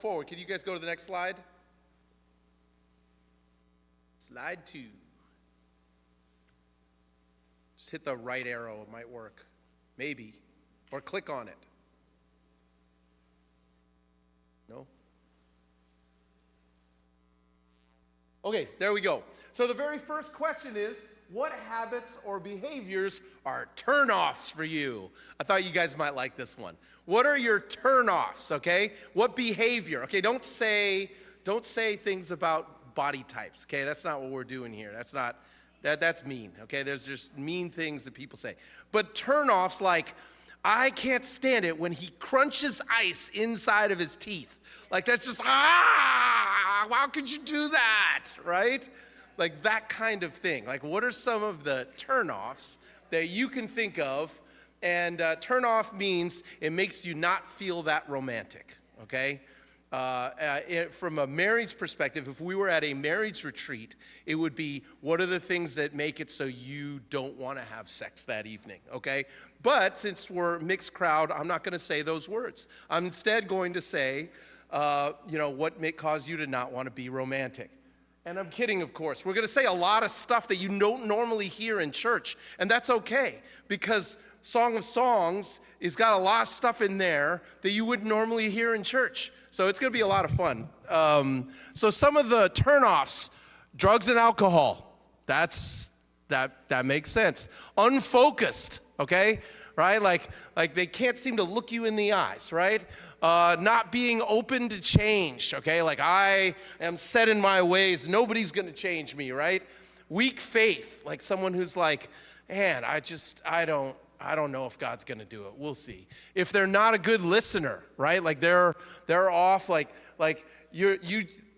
Forward. Can you guys go to the next slide? Slide 2. Just hit the right arrow. It might work. Maybe. Or click on it. No? Okay, there we go. So the very first question is, what habits or behaviors are turn-offs for you? I thought you guys might like this one. What are your turn-offs, okay? What behavior? Okay, don't say things about body types, okay? That's not what we're doing here. That's mean, okay? There's just mean things that people say. But turn-offs like, I can't stand it when he crunches ice inside of his teeth. Like that's just, how could you do that, right? Like that kind of thing. Like what are some of the turn-offs that you can think of? And turn-off means it makes you not feel that romantic, okay? From a marriage perspective, if we were at a marriage retreat, it would be, what are the things that make it so you don't want to have sex that evening, okay? But since we're a mixed crowd, I'm not going to say those words. I'm instead going to say, what may cause you to not want to be romantic. And I'm kidding, of course. We're going to say a lot of stuff that you don't normally hear in church, and that's okay, because Song of Songs has got a lot of stuff in there that you wouldn't normally hear in church. So it's going to be a lot of fun. So some of the turnoffs, drugs and alcohol, that makes sense. Unfocused, okay? Right? Like they can't seem to look you in the eyes, right? Not being open to change, okay? Like I am set in my ways. Nobody's going to change me, right? Weak faith, like someone who's like, man, I don't know if God's going to do it. We'll see. If they're not a good listener, right? Like they're off,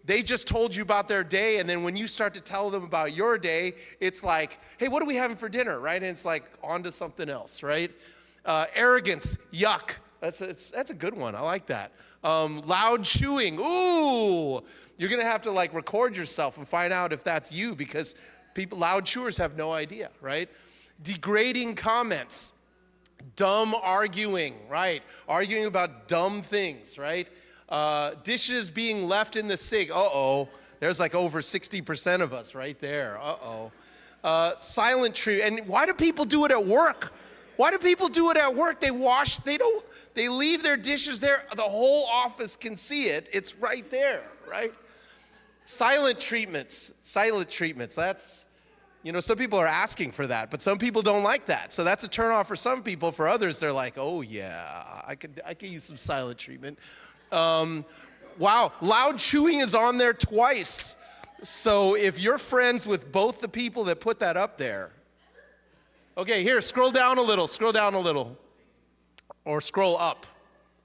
they just told you about their day, and then when you start to tell them about your day, it's like, hey, what are we having for dinner, right? And it's like on to something else, right? Arrogance, yuck. That's a good one. I like that. Loud chewing. Ooh, you're going to have to like record yourself and find out if that's you, because loud chewers have no idea, right? Degrading comments, dumb arguing, right? Arguing about dumb things, right? Dishes being left in the sink. Uh-oh. There's like over 60% of us right there. Uh-oh. Silent treatment. And why do people do it at work? Why do people do it at work? They leave their dishes there. The whole office can see it. It's right there, right? Silent treatments. That's, some people are asking for that, but some people don't like that. So that's a turnoff for some people. For others, they're like, oh yeah, I could use some silent treatment. Wow, loud chewing is on there twice. So if you're friends with both the people that put that up there, okay, here, scroll down a little, or scroll up.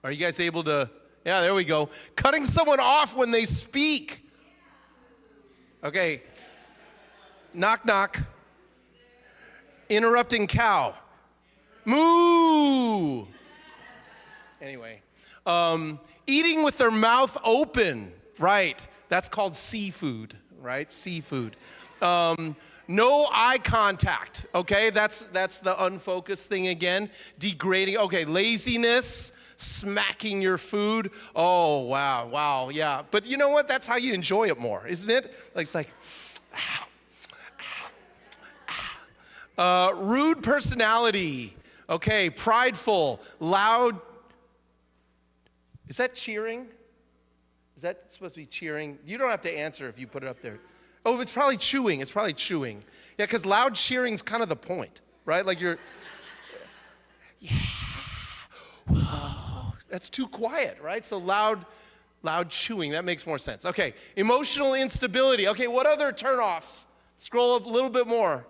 Are you guys able to? Yeah, there we go. Cutting someone off when they speak. Okay. Knock, knock. Interrupting cow. Moo. Anyway. Eating with their mouth open. Right. That's called seafood, right? Seafood. No eye contact. Okay, that's the unfocused thing again. Degrading. Okay, laziness. Smacking your food. Oh, wow, yeah. But you know what? That's how you enjoy it more, isn't it? Like it's like, rude personality. Okay, prideful, loud. Is that cheering? Is that supposed to be cheering? You don't have to answer if you put it up there. Oh, it's probably chewing. Yeah, because loud cheering is kind of the point, right? Like you're, yeah, whoa. That's too quiet, right? So loud chewing, that makes more sense. Okay, emotional instability. Okay, what other turnoffs? Scroll up a little bit more.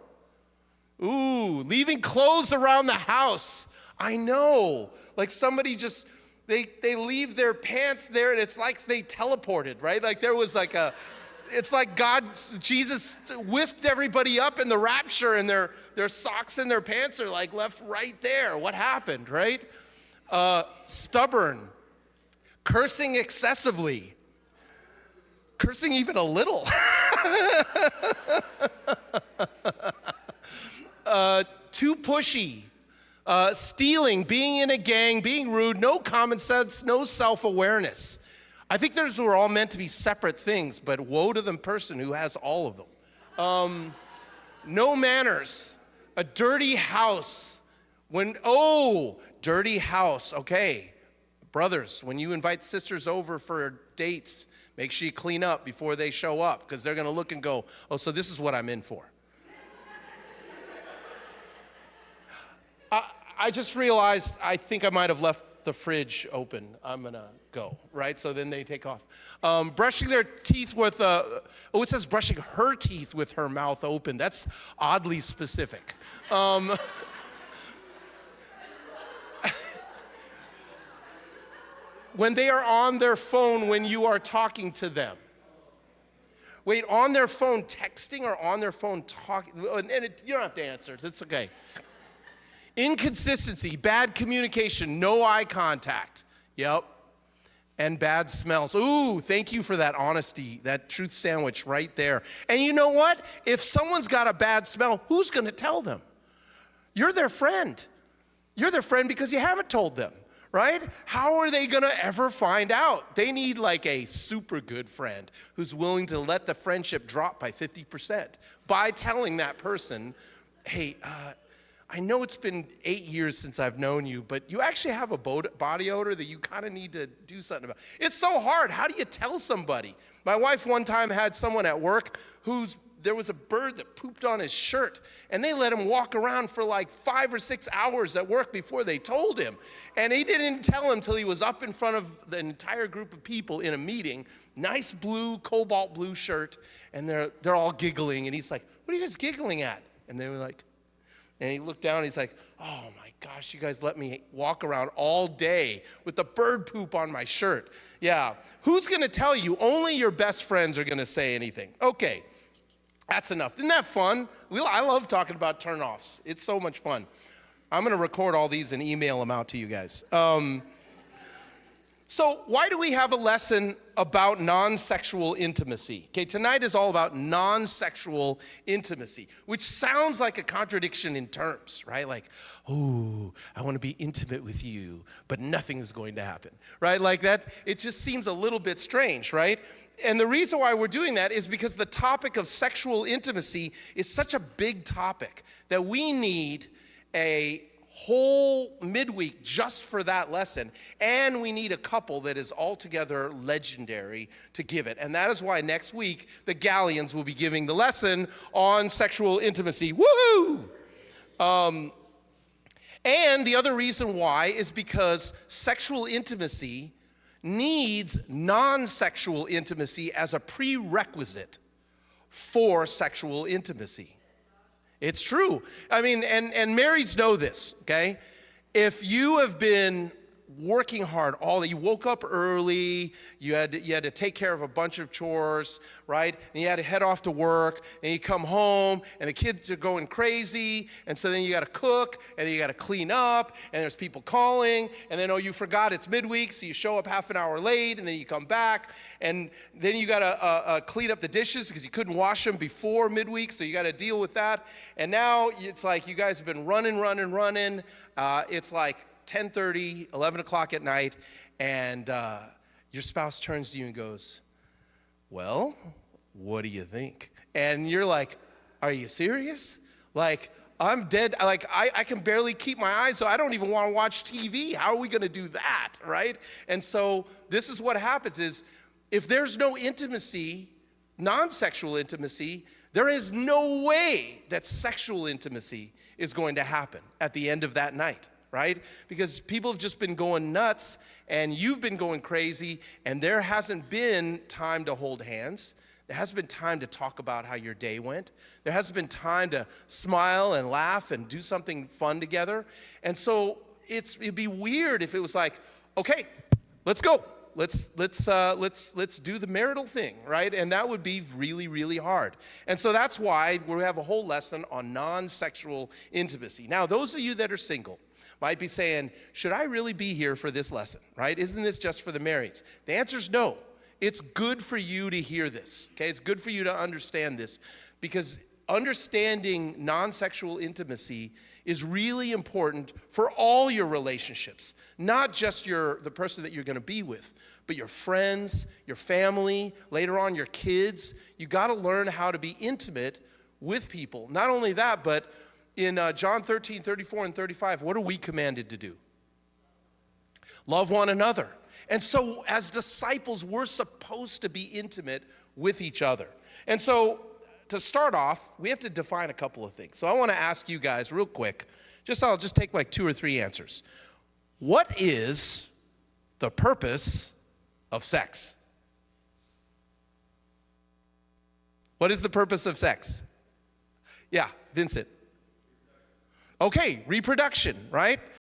Ooh, leaving clothes around the house. I know. Like somebody just, they leave their pants there and it's like they teleported, right? Like there was like it's like Jesus whisked everybody up in the rapture and their socks and their pants are like left right there. What happened, right? Stubborn. Cursing excessively. Cursing even a little. Too pushy. Stealing, being in a gang, being rude, no common sense, no self-awareness. I think those were all meant to be separate things, but woe to the person who has all of them. No manners, a dirty house. Dirty house, okay. Brothers, when you invite sisters over for dates, make sure you clean up before they show up, because they're going to look and go, oh, so this is what I'm in for. I just realized I think I might have left the fridge open. I'm going to go, right? So then they take off. Brushing their teeth with, it says brushing her teeth with her mouth open. That's oddly specific. When they are on their phone when you are talking to them. Wait, on their phone texting or on their phone talking? You don't have to answer. It's okay. Inconsistency, bad communication, no eye contact. Yep. And bad smells. Ooh, thank you for that honesty, that truth sandwich right there. And you know what? If someone's got a bad smell, who's going to tell them? You're their friend. You're their friend because you haven't told them, right? How are they going to ever find out? They need like a super good friend who's willing to let the friendship drop by 50% by telling that person, hey, I know it's been 8 years since I've known you, but you actually have a body odor that you kind of need to do something about. It's so hard. How do you tell somebody? My wife one time had someone at work there was a bird that pooped on his shirt, and they let him walk around for like 5 or 6 hours at work before they told him. And he didn't tell him till he was up in front of the entire group of people in a meeting, nice blue, cobalt blue shirt, and they're all giggling, and he's like, what are you guys giggling at? And they were like, and he looked down and he's like, oh my gosh, you guys let me walk around all day with the bird poop on my shirt. Yeah, who's gonna tell you? Only your best friends are gonna say anything. Okay, that's enough. Isn't that fun? I love talking about turnoffs. It's so much fun. I'm gonna record all these and email them out to you guys. So why do we have a lesson about non-sexual intimacy? Okay, tonight is all about non-sexual intimacy, which sounds like a contradiction in terms, right? Like, oh, I want to be intimate with you, but nothing is going to happen, right? Like that, it just seems a little bit strange, right? And the reason why we're doing that is because the topic of sexual intimacy is such a big topic that we need a whole midweek just for that lesson, and we need a couple that is altogether legendary to give it. And that is why next week the Galleons will be giving the lesson on sexual intimacy. Woohoo! And the other reason why is because sexual intimacy needs non-sexual intimacy as a prerequisite for sexual intimacy. It's true. I mean, and marrieds know this, okay? If you have been working hard all day, you woke up early, you had to take care of a bunch of chores, right? And you had to head off to work, and you come home, and the kids are going crazy, and so then you got to cook, and then you got to clean up, and there's people calling, and then, oh, you forgot it's midweek, so you show up half an hour late, and then you come back, and then you got to clean up the dishes because you couldn't wash them before midweek, so you got to deal with that. And now it's like you guys have been running. It's like 10:30, 11 o'clock at night, and your spouse turns to you and goes, well, what do you think? And you're like, are you serious? Like, I'm dead. Like, I can barely keep my eyes, so I don't even want to watch TV. How are we going to do that, right? And so this is what happens is if there's no intimacy, non-sexual intimacy, there is no way that sexual intimacy is going to happen at the end of that night, right? Because people have just been going nuts, and you've been going crazy, and there hasn't been time to hold hands. There hasn't been time to talk about how your day went. There hasn't been time to smile and laugh and do something fun together. And so it'd be weird if it was like, okay, let's go. Let's do the marital thing, right? And that would be really, really hard. And so that's why we have a whole lesson on non-sexual intimacy. Now, those of you that are single might be saying, should I really be here for this lesson, right? Isn't this just for the marrieds? The answer is no. It's good for you to hear this, okay? It's good for you to understand this, because understanding non-sexual intimacy is really important for all your relationships, not just the person that you're going to be with, but your friends, your family, later on your kids. You got to learn how to be intimate with people. Not only that, but in John 13, 34, and 35, what are we commanded to do? Love one another. And so as disciples, we're supposed to be intimate with each other. And so to start off, we have to define a couple of things. So I want to ask you guys real quick, I'll just take like 2 or 3 answers. What is the purpose of sex? What is the purpose of sex? Yeah, Vincent. Okay, reproduction, right?